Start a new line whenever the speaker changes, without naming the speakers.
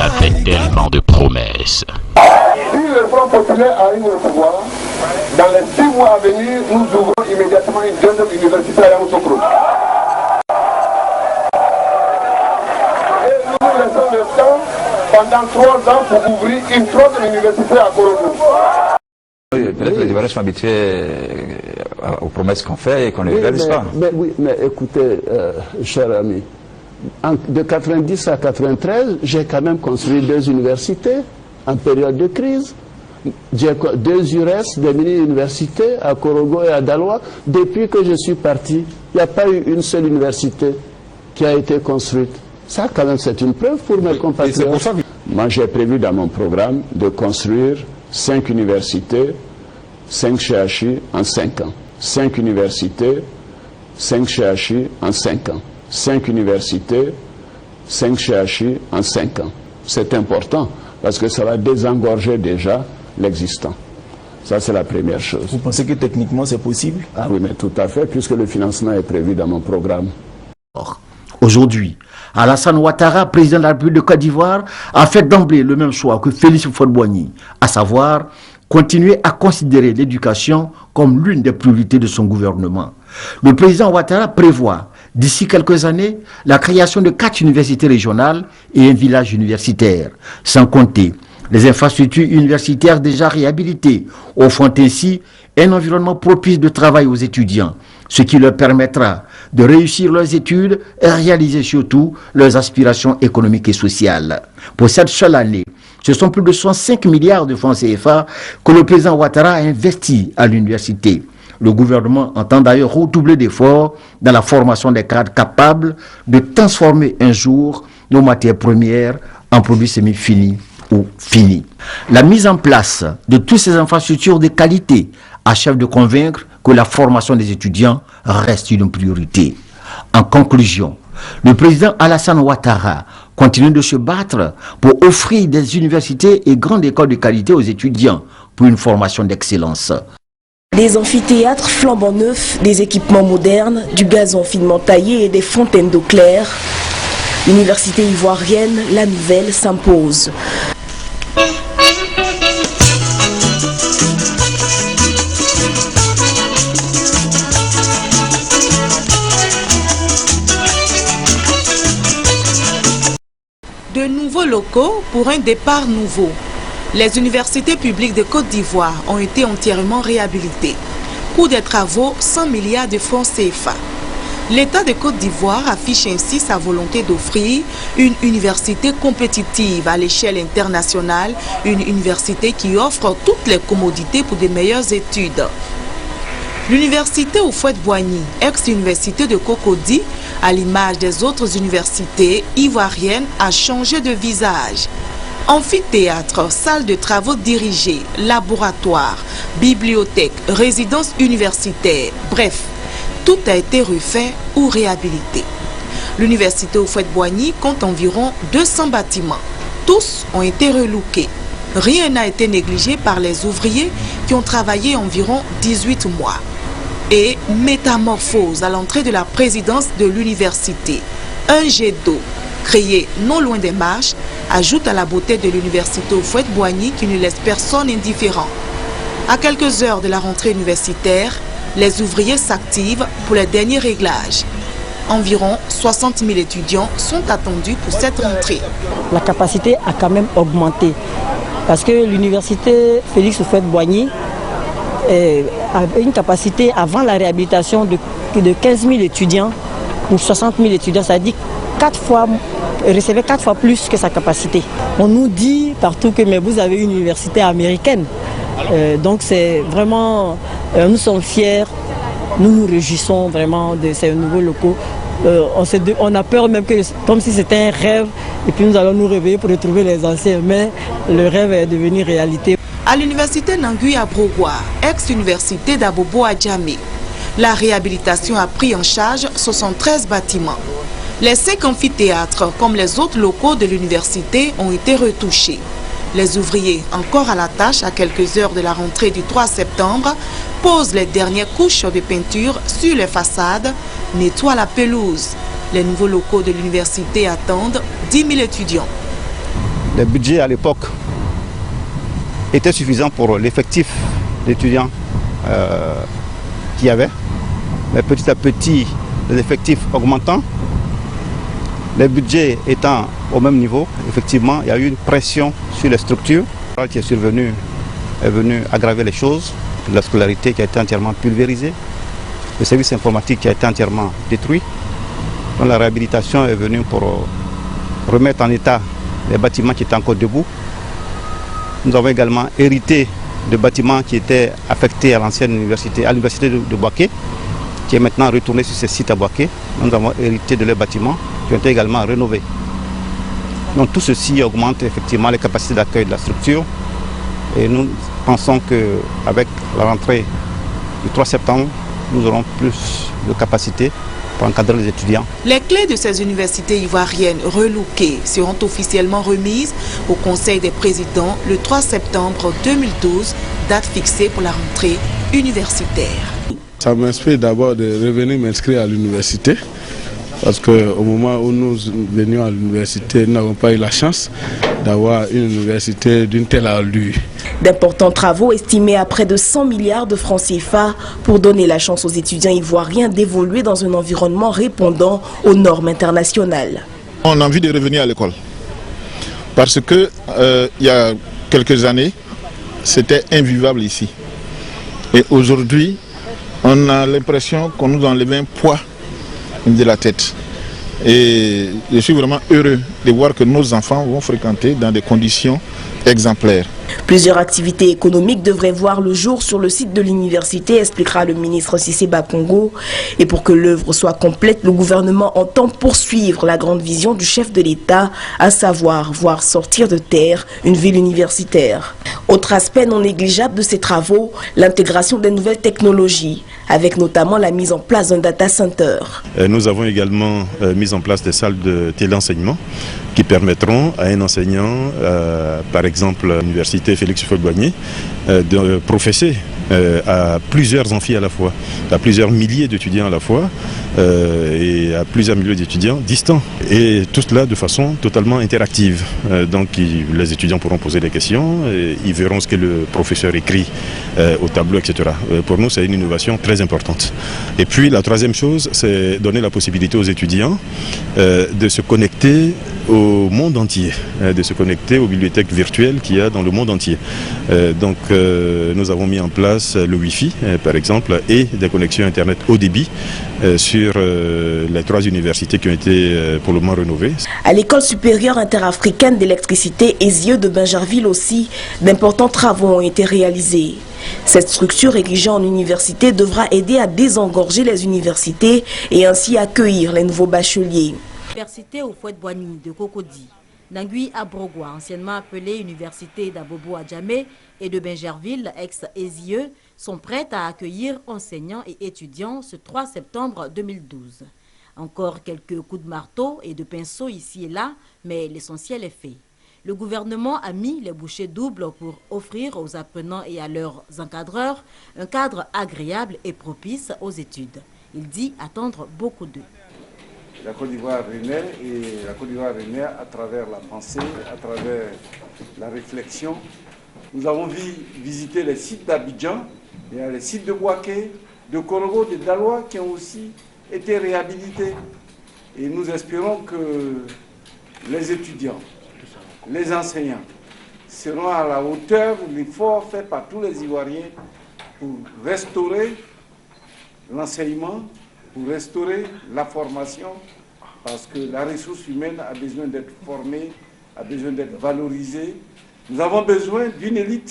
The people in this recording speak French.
avec tellement de promesses.
Si le Front populaire arrive au pouvoir, dans les 6 mois à venir, nous ouvrons immédiatement une deuxième université à Yamoussoukro. Et nous laissons le temps pendant 3 ans pour ouvrir une troisième université à Korogo.
Peut-être les Ivoiriens sont habitués aux promesses qu'on fait et qu'on ne les réalise pas.
Mais écoutez, cher ami, de 90 à 93, j'ai quand même construit 2 universités en période de crise. J'ai 2 URES, des mini-universités à Korogo et à Daloa. Depuis que je suis parti, il n'y a pas eu une seule université qui a été construite. Ça, quand même, c'est une preuve pour mes compatriotes. Moi, j'ai prévu dans mon programme de construire 5 universités, 5 CHU en 5 ans. 5 universités, 5 CHU en 5 ans. 5 universités, 5 CHU en 5 ans. C'est important parce que ça va désengorger déjà l'existant. Ça, c'est la première chose.
Vous pensez que techniquement c'est possible?
Ah oui, mais tout à fait, puisque le financement est prévu dans mon programme.
Aujourd'hui, Alassane Ouattara, président de la République de Côte d'Ivoire, a fait d'emblée le même choix que Félix Houphouët-Boigny, à savoir continuer à considérer l'éducation comme l'une des priorités de son gouvernement. Le président Ouattara prévoit, d'ici quelques années, la création de 4 universités régionales et un village universitaire, sans compter les infrastructures universitaires déjà réhabilitées, offrant ainsi un environnement propice de travail aux étudiants, ce qui leur permettra de réussir leurs études et réaliser surtout leurs aspirations économiques et sociales. Pour cette seule année, ce sont plus de 105 milliards de francs CFA que le président Ouattara a investi à l'université. Le gouvernement entend d'ailleurs redoubler d'efforts dans la formation des cadres capables de transformer un jour nos matières premières en produits semi-finis ou finis. La mise en place de toutes ces infrastructures de qualité achève de convaincre que la formation des étudiants reste une priorité. En conclusion, le président Alassane Ouattara continue de se battre pour offrir des universités et grandes écoles de qualité aux étudiants pour une formation d'excellence.
Des amphithéâtres flambant neufs, des équipements modernes, du gazon finement taillé et des fontaines d'eau claire. L'université ivoirienne, la nouvelle, s'impose.
De nouveaux locaux pour un départ nouveau. Les universités publiques de Côte d'Ivoire ont été entièrement réhabilitées. Coût des travaux, 100 milliards de francs CFA. L'État de Côte d'Ivoire affiche ainsi sa volonté d'offrir une université compétitive à l'échelle internationale, une université qui offre toutes les commodités pour de meilleures études. L'université Houphouët-Boigny, ex-université de Cocody, à l'image des autres universités ivoiriennes, a changé de visage. Amphithéâtre, salle de travaux dirigés, laboratoire, bibliothèque, résidence universitaire, bref, tout a été refait ou réhabilité. L'université Houphouët-Boigny compte environ 200 bâtiments. Tous ont été relookés. Rien n'a été négligé par les ouvriers qui ont travaillé environ 18 mois. Et métamorphose à l'entrée de la présidence de l'université. Un jet d'eau, créé non loin des marches, ajoute à la beauté de l'université Houphouët-Boigny qui ne laisse personne indifférent. À quelques heures de la rentrée universitaire, les ouvriers s'activent pour les derniers réglages. Environ 60 000 étudiants sont attendus pour cette rentrée.
La capacité a quand même augmenté parce que l'université Félix Houphouët-Boigny avait une capacité avant la réhabilitation de 15 000 étudiants pour 60 000 étudiants, c'est-à-dire recevait 4 fois plus que sa capacité. On nous dit partout que mais vous avez une université américaine. Donc c'est vraiment, nous sommes fiers, nous nous réjouissons vraiment de ces nouveaux locaux. On a peur même que, comme si c'était un rêve, et puis nous allons nous réveiller pour retrouver les anciens, mais le rêve est devenu réalité.
À l'université Nangui à Brogoua, ex-université d'Abobo à Djamé, la réhabilitation a pris en charge 73 bâtiments. Les 5 amphithéâtres, comme les autres locaux de l'université, ont été retouchés. Les ouvriers, encore à la tâche à quelques heures de la rentrée du 3 septembre, posent les dernières couches de peinture sur les façades, nettoient la pelouse. Les nouveaux locaux de l'université attendent 10 000 étudiants.
le budget à l'époque était suffisant pour l'effectif d'étudiants qu'il y avait. Mais petit à petit, les effectifs augmentant, les budgets étant au même niveau, effectivement, il y a eu une pression sur les structures qui est venue aggraver les choses. La scolarité qui a été entièrement pulvérisée, le service informatique qui a été entièrement détruit. Donc la réhabilitation est venue pour remettre en état les bâtiments qui étaient encore debout. Nous avons également hérité de bâtiments qui étaient affectés à l'ancienne université, à l'université de Bouaké, qui est maintenant retournée sur ces sites à Bouaké. Nous avons hérité de leurs bâtiments qui ont été également rénovés. Donc tout ceci augmente effectivement les capacités d'accueil de la structure. Et nous pensons qu'avec la rentrée du 3 septembre, nous aurons plus de capacité pour encadrer les étudiants.
Les clés de ces universités ivoiriennes relookées seront officiellement remises au Conseil des présidents le 3 septembre 2012, date fixée pour la rentrée universitaire.
Ça m'inspire d'abord de revenir m'inscrire à l'université. Parce qu'au moment où nous venions à l'université, nous n'avons pas eu la chance d'avoir une université d'une telle allure.
D'importants travaux estimés à près de 100 milliards de francs CFA pour donner la chance aux étudiants ivoiriens d'évoluer dans un environnement répondant aux normes internationales.
On a envie de revenir à l'école parce que il y a quelques années, c'était invivable ici. Et aujourd'hui, on a l'impression qu'on nous enlève un poids de la tête. Et je suis vraiment heureux de voir que nos enfants vont fréquenter dans des conditions exemplaires.
Plusieurs activités économiques devraient voir le jour sur le site de l'université, expliquera le ministre Cissé Bakongo. Et pour que l'œuvre soit complète, le gouvernement entend poursuivre la grande vision du chef de l'État, à savoir voir sortir de terre une ville universitaire. Autre aspect non négligeable de ces travaux, l'intégration des nouvelles technologies, avec notamment la mise en place d'un data center.
Nous avons également mis en place des salles de téléenseignement qui permettront à un enseignant, par exemple à l'université Félix Houphouët-Boigny, de professer à plusieurs amphis à la fois, à plusieurs milliers d'étudiants à la fois et à plusieurs milliers d'étudiants distants. Et tout cela de façon totalement interactive. Donc les étudiants pourront poser des questions, ils verront ce que le professeur écrit au tableau, etc. Pour nous, c'est une innovation très importante. Et puis la troisième chose, c'est donner la possibilité aux étudiants de se connecter au monde entier, de se connecter aux bibliothèques virtuelles qu'il y a dans le monde entier. Donc nous avons mis en place le Wi-Fi, par exemple, et des connexions Internet haut débit sur les 3 universités qui ont été pour le moment rénovées.
À l'école supérieure interafricaine d'électricité ESIE de Bingerville aussi, d'importants travaux ont été réalisés. Cette structure érigée en université devra aider à désengorger les universités et ainsi accueillir les nouveaux bacheliers.
L'université Houphouët-Boigny de Cocody, d'Angui à Brogua, anciennement appelée Université d'Abobo Adjamé, et de Bingerville, ex-ESIE, sont prêtes à accueillir enseignants et étudiants ce 3 septembre 2012. Encore quelques coups de marteau et de pinceau ici et là, mais l'essentiel est fait. Le gouvernement a mis les bouchées doubles pour offrir aux apprenants et à leurs encadreurs un cadre agréable et propice aux études. Il dit attendre beaucoup d'eux.
La Côte d'Ivoire renaît et la Côte d'Ivoire renaît à travers la pensée, à travers la réflexion. Nous avons visité les sites d'Abidjan, il y a les sites de Bouaké, de Korogo, de Daloa qui ont aussi été réhabilités. Et nous espérons que les étudiants, les enseignants seront à la hauteur de l'effort fait par tous les Ivoiriens pour restaurer l'enseignement, pour restaurer la formation, parce que la ressource humaine a besoin d'être formée, a besoin d'être valorisée. Nous avons besoin d'une élite